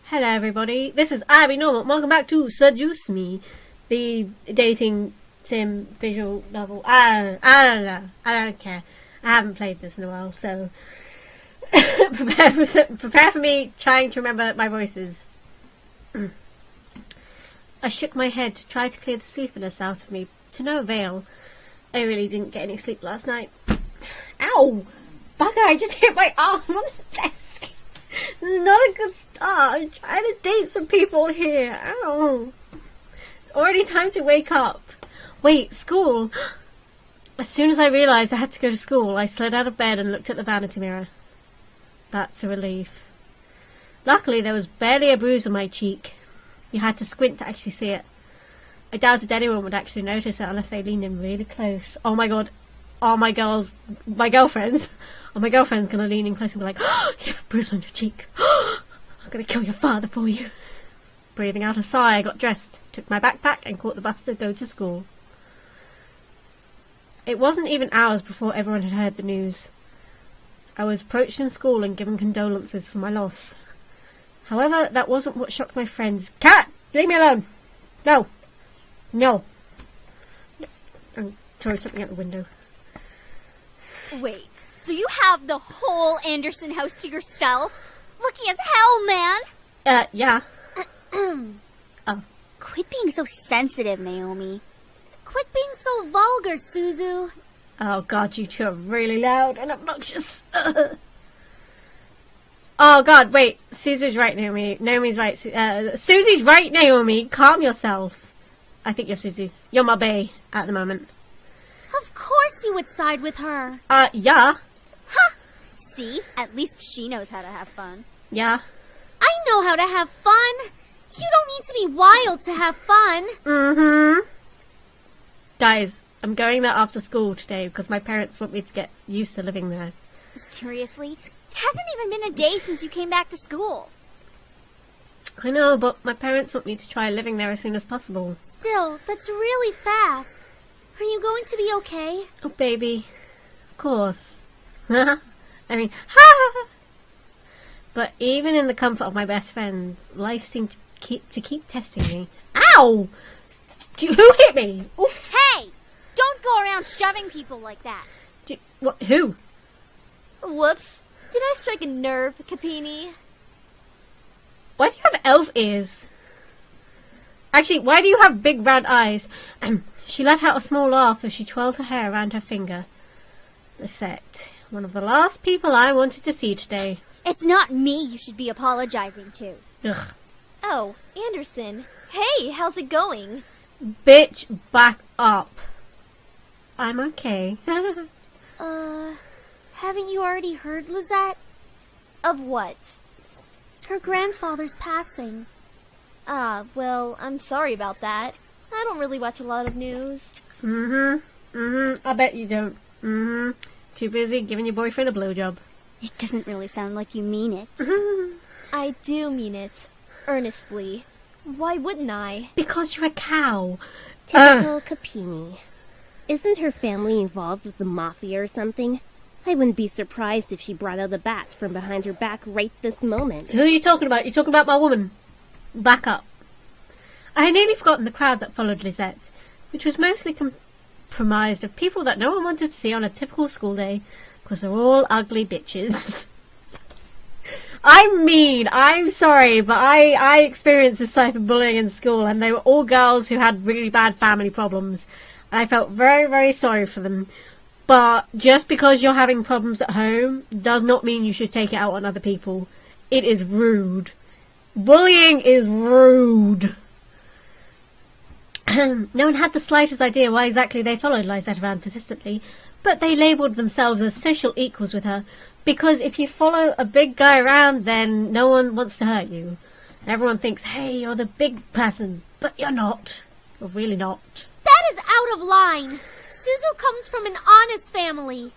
Hello everybody, this is Ivy Normal. Welcome back to Seduce Me, the dating sim visual novel. I don't care. I haven't played this in a while, so prepare for me trying to remember my voices. I shook my head to try to clear the sleepiness out of me, to no avail. I really didn't get any sleep last night. Ow! Bugger, I just hit my arm on the desk. This is not a good start. I'm trying to date some people here. Ow. It's already time to wake up. Wait, school. As soon as I realised I had to go to school, I slid out of bed and looked at the vanity mirror. That's a relief. Luckily, there was barely a bruise on my cheek. You had to squint to actually see it. I doubted anyone would actually notice it unless they leaned in really close. Oh my god. Oh, my girlfriends. Oh, my girlfriend's going to lean in close and be like, oh, you have a bruise on your cheek. Oh, I'm going to kill your father for you. Breathing out a sigh, I got dressed, took my backpack and caught the bus to go to school. It wasn't even hours before everyone had heard the news. I was approached in school and given condolences for my loss. However, that wasn't what shocked my friends. Cat! Leave me alone! No! No! And throw something out the window. Wait, so you have the whole Anderson house to yourself? Lucky as hell, man! Yeah. Oh. Quit being so sensitive, Naomi. Quit being so vulgar, Suzu. Oh god, you two are really loud and obnoxious. Oh god, wait. Suzu's right, Naomi. Naomi's right. Susie's right, Naomi. Calm yourself. I think you're Suzu. You're my bae at the moment. Of course you would side with her. Yeah. Huh. See? At least she knows how to have fun. Yeah. I know how to have fun. You don't need to be wild to have fun. Mm-hmm. Guys, I'm going there after school today because my parents want me to get used to living there. Seriously? It hasn't even been a day since you came back to school. I know, but my parents want me to try living there as soon as possible. Still, that's really fast. Are you going to be okay? Oh, baby. Of course. I mean, ha! But even in the comfort of my best friends, life seemed to keep testing me. Ow! Who hit me? Oof. Hey! Don't go around shoving people like that. What? Who? Whoops. Did I strike a nerve, Cappini? Why do you have elf ears? Actually, why do you have big round eyes? She let out a small laugh as she twirled her hair around her finger. Lisette, one of the last people I wanted to see today. It's not me you should be apologizing to. Ugh. Oh, Anderson. Hey, how's it going? Bitch, back up. I'm okay. Haven't you already heard, Lisette? Of what? Her grandfather's passing. Well, I'm sorry about that. I don't really watch a lot of news. I bet you don't. Too busy giving your boyfriend a blowjob. It doesn't really sound like you mean it. I do mean it. Earnestly. Why wouldn't I? Because you're a cow. Typical Cappini. Isn't her family involved with the mafia or something? I wouldn't be surprised if she brought out the bat from behind her back right this moment. Who are you talking about? You're talking about my woman. Back up. I had nearly forgotten the crowd that followed Lisette, which was mostly comprised of people that no one wanted to see on a typical school day, because they're all ugly bitches. I'm mean, I'm sorry, but I experienced this type of bullying in school, and they were all girls who had really bad family problems, and I felt very, very sorry for them. But just because you're having problems at home does not mean you should take it out on other people. It is rude. Bullying is rude. No one had the slightest idea why exactly they followed Lisette around persistently, but they labelled themselves as social equals with her, because if you follow a big guy around, then no one wants to hurt you. And everyone thinks, hey, you're the big person, but you're not. You're really not. That is out of line. Suzu comes from an honest family.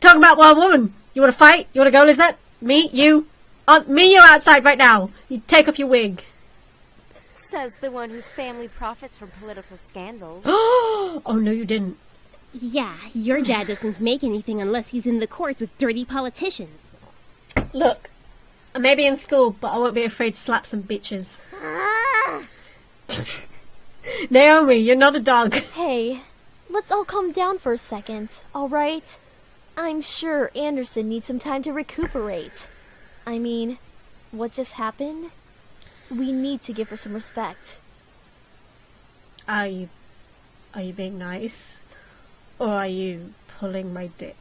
Talking about one woman. You want to fight? You want to go, Lisette? Me? You? Me, you're outside right now. You take off your wig. Says the one whose family profits from political scandals. Oh, no, you didn't. Yeah, your dad doesn't make anything unless he's in the courts with dirty politicians. Look, I may be in school, but I won't be afraid to slap some bitches. Naomi, you're not a dog. Hey, let's all calm down for a second, alright? I'm sure Anderson needs some time to recuperate. I mean, what just happened? We need to give her some respect. Are you being nice? Or are you pulling my dick?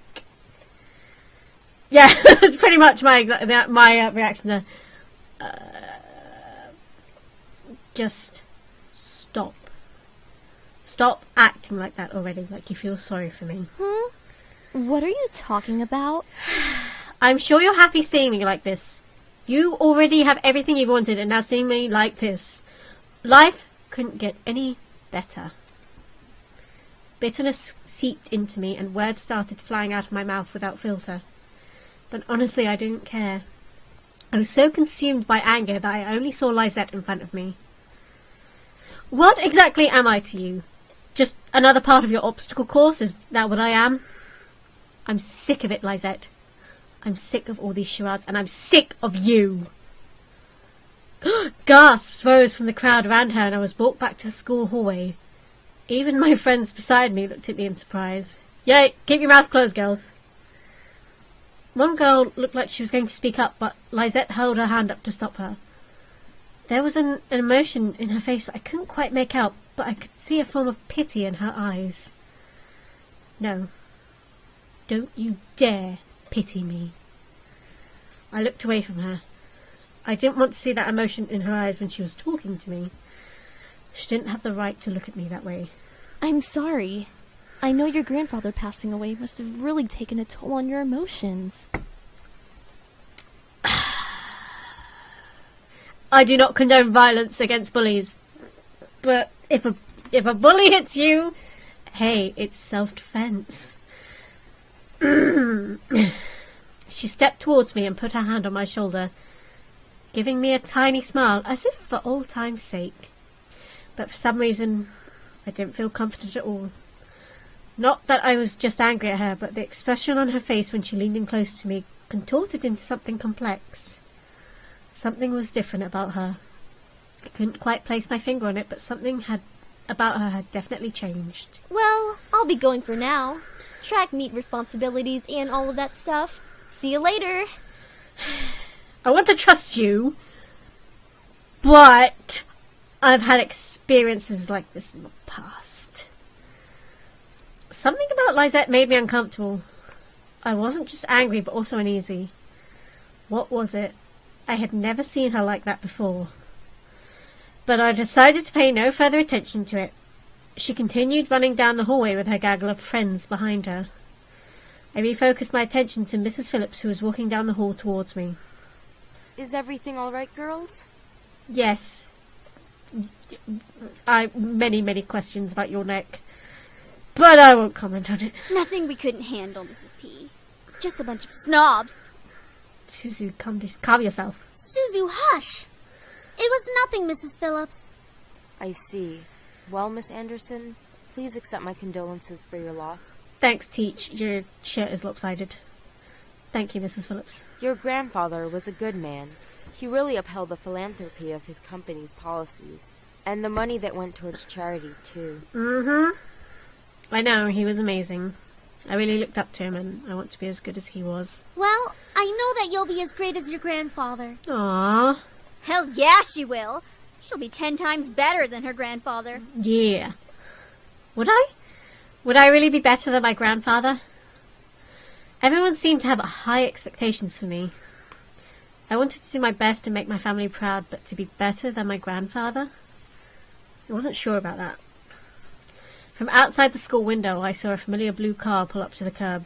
Yeah, that's pretty much my reaction there. Just stop. Stop acting like that already, like you feel sorry for me. What are you talking about? I'm sure you're happy seeing me like this. You already have everything you wanted, and now seeing me like this. Life couldn't get any better. Bitterness seeped into me, and words started flying out of my mouth without filter. But honestly, I didn't care. I was so consumed by anger that I only saw Lisette in front of me. What exactly am I to you? Just another part of your obstacle course? Is that what I am? I'm sick of it, Lisette. I'm sick of all these charades, and I'm sick of you. Gasps rose from the crowd around her, and I was brought back to the school hallway. Even my friends beside me looked at me in surprise. Yay, keep your mouth closed, girls. One girl looked like she was going to speak up, but Lisette held her hand up to stop her. There was an emotion in her face that I couldn't quite make out, but I could see a form of pity in her eyes. No. Don't you dare pity me. I looked away from her. I didn't want to see that emotion in her eyes when she was talking to me. She didn't have the right to look at me that way. I'm sorry. I know your grandfather passing away must have really taken a toll on your emotions. I do not condone violence against bullies. But if a bully hits you, hey, it's self-defense. She stepped towards me and put her hand on my shoulder, giving me a tiny smile, as if for old time's sake. But for some reason, I didn't feel comforted at all. Not that I was just angry at her, but the expression on her face when she leaned in close to me contorted into something complex. Something was different about her. I couldn't quite place my finger on it, but something about her had definitely changed. Well, I'll be going for now. Track meet responsibilities and all of that stuff. See you later. I want to trust you, but I've had experiences like this in the past. Something about Lisette made me uncomfortable. I wasn't just angry, but also uneasy. What was it? I had never seen her like that before. But I decided to pay no further attention to it. She continued running down the hallway with her gaggle of friends behind her. I refocused my attention to Mrs. Phillips, who was walking down the hall towards me. Is everything all right, girls? Yes. Many questions about your neck. But I won't comment on it. Nothing we couldn't handle, Mrs. P. Just a bunch of snobs. Suzu, calm yourself. Suzu, hush! It was nothing, Mrs. Phillips. I see. Well, Miss Anderson, please accept my condolences for your loss. Thanks, Teach. Your shirt is lopsided. Thank you, Mrs. Phillips. Your grandfather was a good man. He really upheld the philanthropy of his company's policies, and the money that went towards charity, too. Mm-hmm. I know, he was amazing. I really looked up to him, and I want to be as good as he was. Well, I know that you'll be as great as your grandfather. Aww. Hell yeah, she will. She'll be 10 times better than her grandfather. Yeah. Would I? Would I really be better than my grandfather? Everyone seemed to have high expectations for me. I wanted to do my best to make my family proud, but to be better than my grandfather? I wasn't sure about that. From outside the school window, I saw a familiar blue car pull up to the curb.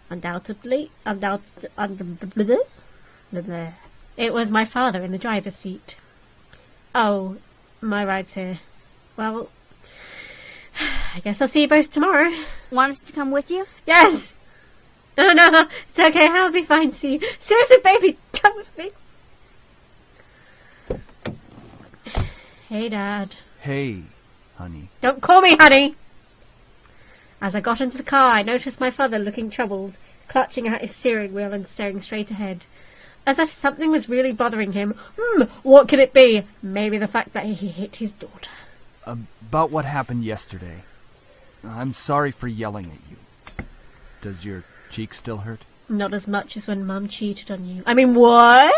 Undoubtedly, it was my father in the driver's seat. Oh, my ride's here. Well, I guess I'll see you both tomorrow. Want us to come with you? Yes! No, it's okay, I'll be fine to see you. Seriously, baby, come with me. Hey, Dad. Hey, honey. Don't call me honey! As I got into the car, I noticed my father looking troubled, clutching at his steering wheel and staring straight ahead. as if something was really bothering him. What could it be? Maybe the fact that he hit his daughter. About what happened yesterday. I'm sorry for yelling at you. Does your cheek still hurt? Not as much as when Mum cheated on you. I mean, what?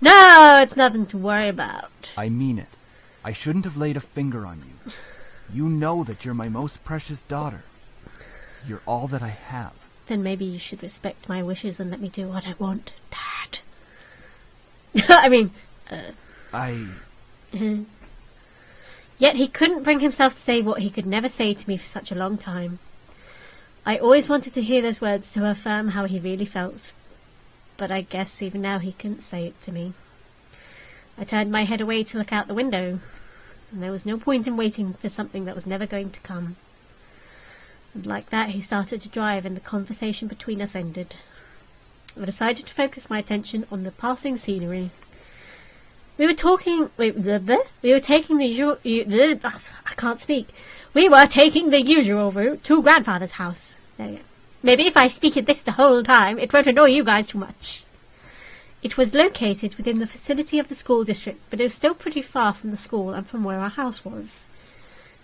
No, it's nothing to worry about. I mean it. I shouldn't have laid a finger on you. You know that you're my most precious daughter. You're all that I have. Then maybe you should respect my wishes and let me do what I want, Dad. I mean, Yet he couldn't bring himself to say what he could never say to me for such a long time. I always wanted to hear those words to affirm how he really felt, but I guess even now he couldn't say it to me. I turned my head away to look out the window, and there was no point in waiting for something that was never going to come. And like that, he started to drive, and the conversation between us ended. I decided to focus my attention on the passing scenery. We were taking the usual route to Grandfather's house. There you go. Maybe if I speak at this the whole time, it won't annoy you guys too much. It was located within the vicinity of the school district, but it was still pretty far from the school and from where our house was.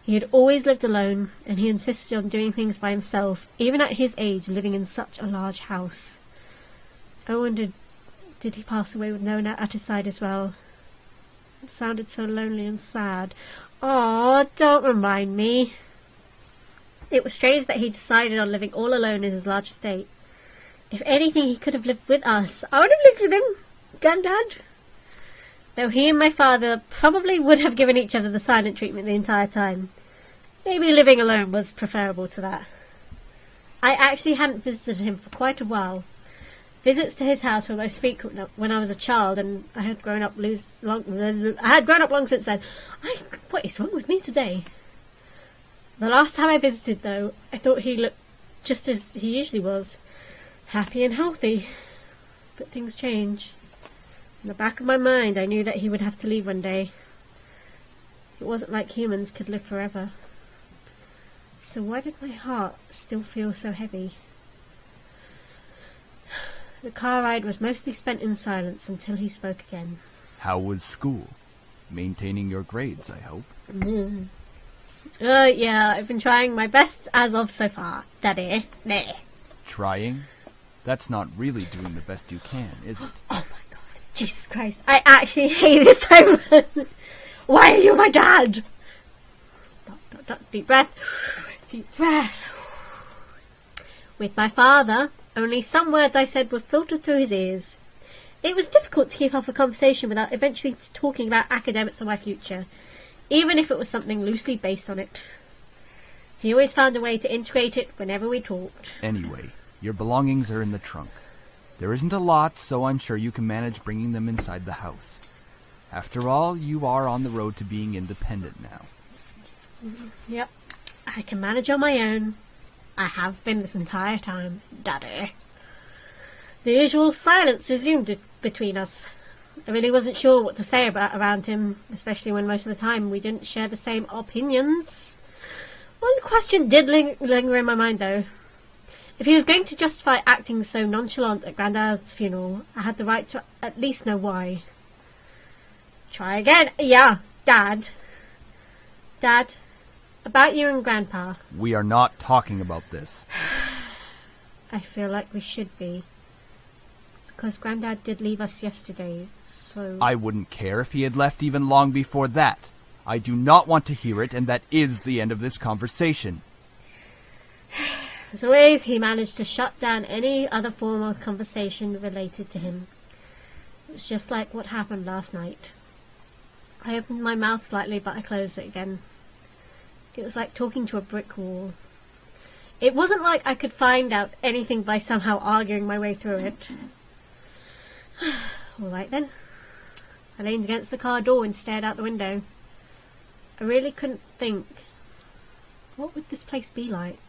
He had always lived alone, and he insisted on doing things by himself, even at his age, living in such a large house. I wondered, did he pass away with no one at his side as well? It sounded so lonely and sad. Oh, don't remind me. It was strange that he decided on living all alone in his large estate. If anything, he could have lived with us. I would have lived with him, Granddad. Though he and my father probably would have given each other the silent treatment the entire time. Maybe living alone was preferable to that. I actually hadn't visited him for quite a while. Visits to his house were most frequent when I was a child, and I had grown up long since then. What is wrong with me today? The last time I visited, though, I thought he looked just as he usually was, happy and healthy. But things change. In the back of my mind, I knew that he would have to leave one day. It wasn't like humans could live forever. So why did my heart still feel so heavy? The car ride was mostly spent in silence until he spoke again. How was school? Maintaining your grades, I hope. Yeah, I've been trying my best as of so far, Daddy. Nah. Trying? That's not really doing the best you can, is it? Oh my God, Jesus Christ, I actually hate this so much. Why are you my dad? Deep breath. Deep breath. With my father, only some words I said would filter through his ears. It was difficult to keep up a conversation without eventually talking about academics or my future, even if it was something loosely based on it. He always found a way to integrate it whenever we talked. Anyway, your belongings are in the trunk. There isn't a lot, so I'm sure you can manage bringing them inside the house. After all, you are on the road to being independent now. Yep, I can manage on my own. I have been this entire time, Daddy. The usual silence resumed between us. I really wasn't sure what to say around him, especially when most of the time we didn't share the same opinions. One question did linger in my mind, though. If he was going to justify acting so nonchalant at Granddad's funeral, I had the right to at least know why. Try again. Yeah, Dad. Dad, about you and Grandpa. We are not talking about this. I feel like we should be. Because Granddad did leave us yesterday, so... I wouldn't care if he had left even long before that. I do not want to hear it, and that is the end of this conversation. As always, he managed to shut down any other form of conversation related to him. It was just like what happened last night. I opened my mouth slightly, but I closed it again. It was like talking to a brick wall. It wasn't like I could find out anything by somehow arguing my way through it. All right then. I leaned against the car door and stared out the window. I really couldn't think. What would this place be like?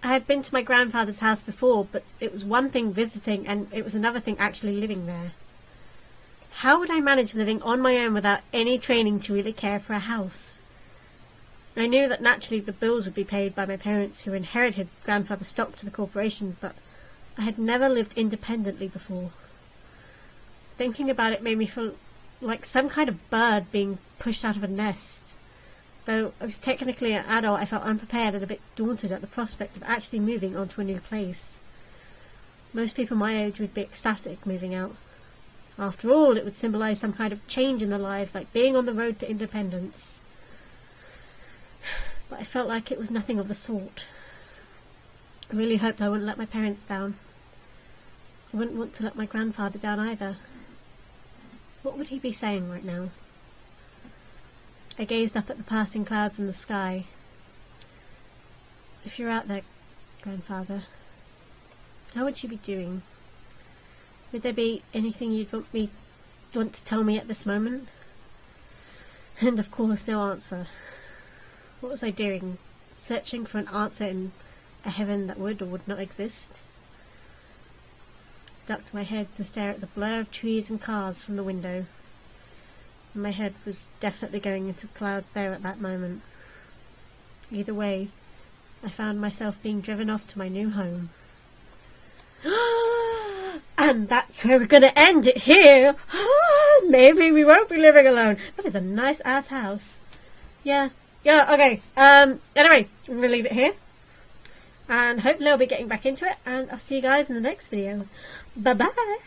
I had been to my grandfather's house before, but it was one thing visiting and it was another thing actually living there. How would I manage living on my own without any training to really care for a house? I knew that naturally the bills would be paid by my parents who inherited grandfather's stock to the corporation, but I had never lived independently before. Thinking about it made me feel like some kind of bird being pushed out of a nest. Though I was technically an adult, I felt unprepared and a bit daunted at the prospect of actually moving onto a new place. Most people my age would be ecstatic moving out. After all, it would symbolise some kind of change in their lives, like being on the road to independence. But I felt like it was nothing of the sort. I really hoped I wouldn't let my parents down. I wouldn't want to let my grandfather down either. What would he be saying right now? I gazed up at the passing clouds in the sky. If you're out there, Grandfather, how would you be doing? Would there be anything you'd want to tell me at this moment? And of course, no answer. What was I doing? Searching for an answer in a heaven that would or would not exist? Ducked my head to stare at the blur of trees and cars from the window. My head was definitely going into the clouds there at that moment. Either way, I found myself being driven off to my new home. And that's where we're going to end it here. Maybe we won't be living alone. That is a nice ass house. Yeah, okay. Anyway, I'm going to leave it here. And hopefully I'll be getting back into it. And I'll see you guys in the next video. Bye-bye.